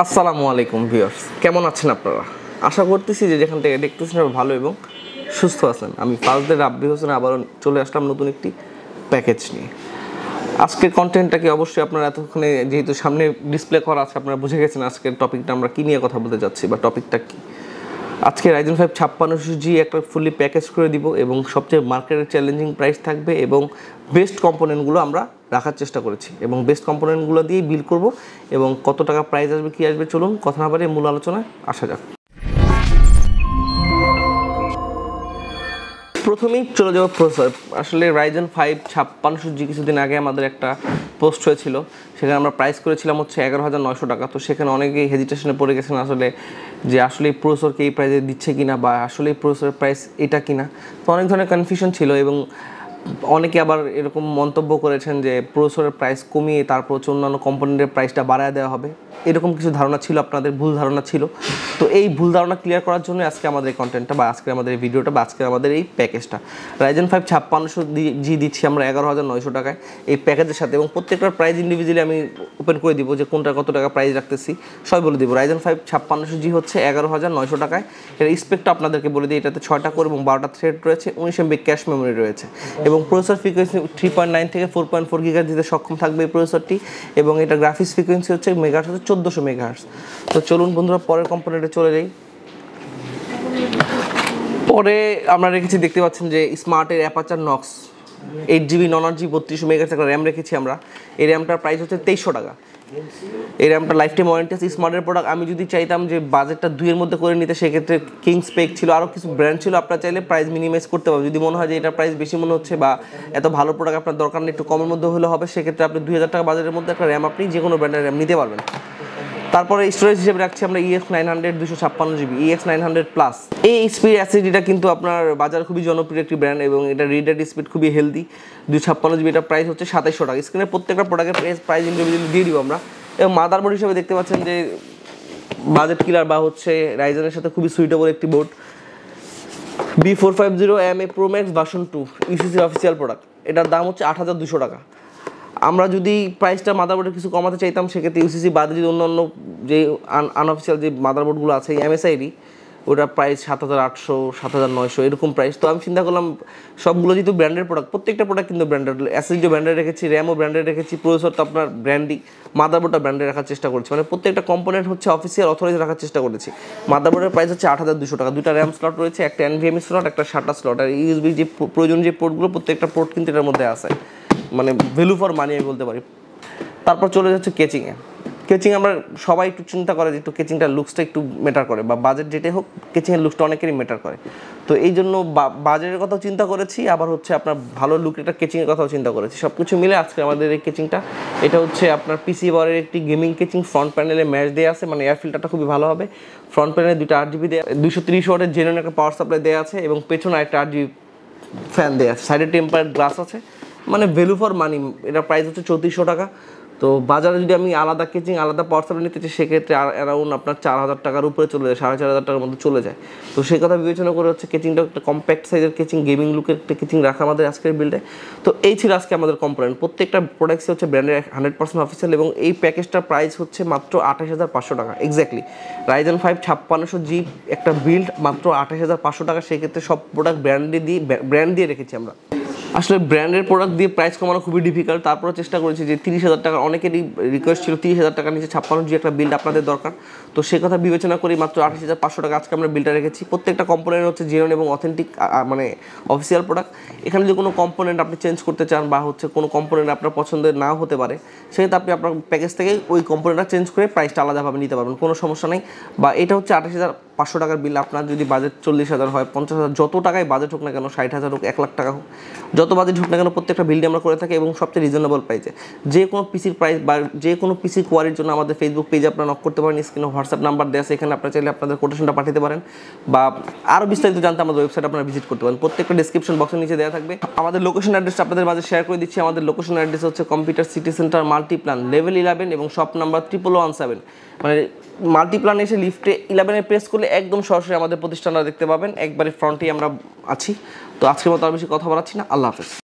আসসালামু আলাইকুম ভিউয়ার্স, কেমন আছেন আপনারা? আশা করতেছি যে যেখান থেকে দেখতেছেন ভালো এবং সুস্থ আছেন। আমি ফার্স্ট ডে রাব্বি হোসেন আবারও চলে আসলাম নতুন একটি প্যাকেজ নিয়ে। আজকের কন্টেন্টটাকে অবশ্যই আপনারা এতক্ষণে যেহেতু সামনে ডিসপ্লে করা আছে আপনারা বুঝে গেছেন আজকের টপিকটা আমরা কী নিয়ে কথা বলতে যাচ্ছি বা টপিকটা কী। আজকে Ryzen 5 5600G একটা ফুললি প্যাকেজ করে দিব এবং সবচেয়ে মার্কেটের চ্যালেঞ্জিং প্রাইস থাকবে এবং বেস্ট কম্পোনেন্টগুলো আমরা রাখার চেষ্টা করেছি এবং বেস্ট কম্পোনেন্টগুলো দিয়েই বিল করব এবং কত টাকা প্রাইস আসবে কী আসবে চলুন কথা না বাড়িয়ে মূল আলোচনায় আসা যাক। প্রথমেই চলে যাবো প্রসেসর। আসলে Ryzen 5 5600G কিছুদিন আগে আমাদের একটা পোস্ট হয়েছিল, সেখানে আমরা প্রাইস করেছিলাম হচ্ছে 11,900 টাকা। তো সেখানে অনেকেই হেজিটেশনে পড়ে গেছেন আসলে যে আসলে এই প্রসেসরকে এই প্রাইসে দিচ্ছে কিনা বা আসলে এই প্রসেসরের প্রাইস এটা কিনা। তো অনেক ধরনের কনফিউশন ছিল এবং অনেকে আবার এরকম মন্তব্য করেছেন যে প্রসেসরের প্রাইস কমিয়ে তারপর হচ্ছে অন্যান্য কম্পোনেন্টের প্রাইসটা বাড়ায় দেওয়া হবে, এরকম কিছু ধারণা ছিল, আপনাদের ভুল ধারণা ছিল। তো এই ভুল ধারণা ক্লিয়ার করার জন্য আজকে আমাদের এই কন্টেন্টটা বা আজকে আমাদের এই ভিডিওটা বা আজকে আমাদের এই প্যাকেজটা Ryzen 5 5600G দিচ্ছি আমরা 11,900 টাকায় এই প্যাকেজের সাথে এবং প্রত্যেকটার প্রাইস ইন্ডিভিজুয়ালি আমি ওপেন করে দিব যে কোনটা কত টাকা প্রাইস রাখতেছি সবাই বলে দিব। Ryzen 5 5600G হচ্ছে 11,900 টাকায়। এর স্পেকটা আপনাদেরকে বলে দিই, এটাতে 6টা কোর এবং 12টা থ্রেড রয়েছে, 19 MB ক্যাশ মেমোরি রয়েছে এবং প্রসেসর ফ্রিকোয়েন্সি 3.9 থেকে 4.4 GHz দিতে সক্ষম থাকবে এই প্রসেসরটি এবং এটা গ্রাফিক্স ফ্রিকোয়েন্সি হচ্ছে মেগাহার্টজ হচ্ছে 1400 মেগাহার্টজ। তো চলুন বন্ধুরা পরের কম্পোনেন্টে চলে যাই। পরে আমরা রেখেছি, দেখতে পাচ্ছেন যে স্মার্টের অ্যাপাচার নক্স 8GB নন-8GB 32 মেগাহার্টজ একটা র্যাম রেখেছি আমরা। এই র্যামটার প্রাইস হচ্ছে 2300 টাকা। এই র্যামটা লাইফ টাইম ওয়ারেন্টি আছে, স্মার্টের প্রোডাক্ট। আমি যদি চাইতাম যে বাজেটটা 2-এর মধ্যে করে নিতে সেক্ষেত্রে কিং স্পেক ছিল, আরও কিছু ব্র্যান্ড ছিল, আপনারা চাইলে প্রাইস মিনিমাইজ করতে পারবেন। যদি মনে হয় যে এটা প্রাইস বেশি মনে হচ্ছে বা এত ভালো প্রোডাক্ট আপনার দরকার নেই, একটু কমের মধ্যে হলে হবে, সেক্ষেত্রে আপনি 2000 টাকা বাজেটের মধ্যে একটা র্যাম আপনি যে কোনো ব্র্যান্ডের র্যাম নিতে পারবেন। তারপরে স্টোরেজ হিসেবে রাখছি আমরা EX900 256GB EX900 প্লাস। এই স্পিড অ্যাসিডিটা কিন্তু আপনার বাজারে খুবই জনপ্রিয় একটি ব্র্যান্ড এবং এটা রিড রেট স্পিড খুবই হেলদি। 256GB এটার প্রাইস হচ্ছে 2700 টাকা। স্ক্রিনের প্রত্যেকটা প্রোডাক্টের প্রাইস ইন্ডিভিজুয়ালি দিয়ে দিব আমরা। এবং মাদারবোর্ড হিসেবে দেখতে পাচ্ছেন যে বাজেট কিলার বা হচ্ছে রাইজেনের সাথে খুবই সুইটেবল একটি board B450MA Pro Max version 2 ECC official product. এটার দাম হচ্ছে 8,200 টাকা। আমরা যদি প্রাইসটা মাদারবোর্ডের কিছু কমাতে চাইতাম সেক্ষেত্রে ইউসিসি বাদে যদি অন্যান্য যে আনঅফিসিয়াল যে মাদারবোর্ডগুলো আছে MSID ওটার প্রাইস 7,800 7,900 এরকম প্রাইস। তো আমি চিন্তা করলাম সবগুলো যেহেতু ব্র্যান্ডের প্রোডাক্ট, প্রত্যেকটা প্রোডাক্ট কিন্তু ব্র্যান্ডেড, অ্যাসিডও ব্র্যান্ডেড রেখেছি, র্যামও ব্র্যান্ডেড রেখেছি, প্রসেসর তো আপনার ব্র্যান্ডই, মাদারবোর্ডটা ব্র্যান্ডেড রাখার চেষ্টা করছি, মানে প্রত্যেকটা কম্পোনেন্ট হচ্ছে অফিসিয়াল অথরাইজ রাখার চেষ্টা করেছি। মাদারবোর্ডের প্রাইস হচ্ছে 8,200 টাকা। 2টা র্যাম স্লট রয়েছে, একটা NVMe স্লট, একটা SATA স্লট, আর USB যে প্রয়োজনীয় যে পোর্টগুলো প্রত্যেকটা পোর্ট কিন্তু এটার মধ্যে আছে, মানে ভ্যালু ফর মানি আমি বলতে পারি। তারপর চলে যাচ্ছে কেচিংয়ে। কেচিং আমরা সবাই একটু চিন্তা করে যে একটু কেচিংটার লুকসটা একটু ম্যাটার করে বা বাজেট যেটাই হোক কেচিংয়ের লুকসটা অনেকেরই ম্যাটার করে। তো এই জন্য বাজেটের কথাও চিন্তা করেছি, আবার হচ্ছে আপনার ভালো লুক একটা কেচিংয়ের কথাও চিন্তা করেছি। সব কিছু মিলে আজকে আমাদের এই কেচিংটা, এটা হচ্ছে আপনার পিসি বারের একটি গেমিং কেচিং। ফ্রন্ট প্যানেলে ম্যাচ দেওয়া আছে, মানে এয়ার ফিল্টারটা খুবই ভালো হবে। ফ্রন্ট প্যানেলে 2টা 8GB দেওয়া, 230 ওয়াটের জেনুইন একটা পাওয়ার সাপ্লাই দেওয়া আছে এবং পেছনে একটা 8GB ফ্যান দেওয়া আছে, সাইডে টেম্পারেড গ্লাস আছে, মানে ভ্যালু ফর মানি। এটার প্রাইস হচ্ছে 3400 টাকা। তো বাজারে যদি আমি আলাদা কেচিং আলাদা পাওয়ার সাপ্লাই নিতে চাই সেক্ষেত্রে অ্যারাউন্ড আপনার 4,000 টাকার উপরে চলে যায়, 4,500 টাকার মধ্যে চলে যায়। তো সেই কথা বিবেচনা করে হচ্ছে কেচিংটা একটা কম্প্যাক্ট সাইজের কেচিং, গেমিং লুকের একটা কেচিং রাখা আমাদের আজকের বিল্ডে। তো এই ছিল আজকে আমাদের কম্পোনেন্ট। প্রত্যেকটা প্রোডাক্টসই হচ্ছে ব্র্যান্ডের 100% অফিসিয়াল এবং এই প্যাকেজটার প্রাইস হচ্ছে মাত্র 28,500 টাকা। এক্স্যাক্টলি Ryzen 5 5600G একটা বিল্ড মাত্র 28,500 টাকা। সেক্ষেত্রে সব প্রোডাক্ট ব্র্যান্ড দিয়ে রেখেছি আমরা। আসলে ব্র্যান্ডের প্রোডাক্ট দিয়ে প্রাইস কমানো খুবই ডিফিকাল্ট, তারপরে চেষ্টা করেছি যে 30,000 টাকা, অনেকেরই রিকোয়েস্ট ছিল 30,000 টাকার নিচে 56G একটা বিল্ড আপনাদের দরকার। তো সে কথা বিবেচনা করি মাত্র 28,500 টাকা আজকে আমরা বিলটা রেখেছি। প্রত্যেকটা কম্পোনেন্ট হচ্ছে জেনুইন এবং অথেন্টিক, মানে অফিসিয়াল প্রোডাক্ট। এখানে যদি কোনো কম্পোনেন্ট আপনি চেঞ্জ করতে চান বা হচ্ছে কোনো কম্পোনেন্ট আপনার পছন্দের নাও হতে পারে, সেক্ষেত্রে আপনি আপনার প্যাকেজ থেকে ওই কম্পোনেন্টটা চেঞ্জ করে প্রাইসটা আলাদাভাবে নিতে পারবেন, কোনো সমস্যা নেই। বা এটা হচ্ছে 28,500 টাকার বিল। আপনার যদি বাজেট 40,000 হয়, 50,000, যত টাকায় বাজেট হোক না কেন, 60,000 হোক, 1 লাখ টাকা হোক, যত বাজেট হোক না কেন, প্রত্যেকটা বিল্ডে আমরা করে থাকি এবং সবচেয়ে রিজনেবল প্রাইসে। যে কোনো পিসির প্রাইস বা যে কোনো পিসি কোয়ারির জন্য আমাদের ফেসবুক পেজে আপনারা নক করতে পারেন, স্ক্রিনে হোয়াটসঅ্যাপ নাম্বার দেওয়া আছে, এখানে আপনারা চাইলে আপনাদের কোটেশনটা পাঠাতে পারেন বা আরও বিস্তারিত জানতে আমাদের ওয়েবসাইট আপনারা ভিজিট করতে পারেন। প্রত্যেকটা ডিসক্রিপশন বক্সের নিচে দেওয়া থাকবে। আমাদের লোকেশন অ্যাড্রেসটা আপনাদের মাঝে শেয়ার করে দিচ্ছি। আমাদের লোকেশন অ্যাড্রেস হচ্ছে computer city centre Multiplan level 11 এবং শপ নাম্বার 0017। মানে মাল্টিপ্ল্যান এসে লিফটে 11-এ প্রেস করলে একদম সরাসরি আমাদের প্রতিষ্ঠানটা দেখতে পাবেন, একবারে ফ্রন্টেই আমরা আছি। তো আজকের মতো আর বেশি কথা বলাচ্ছি না, আল্লাহ হাফেজ।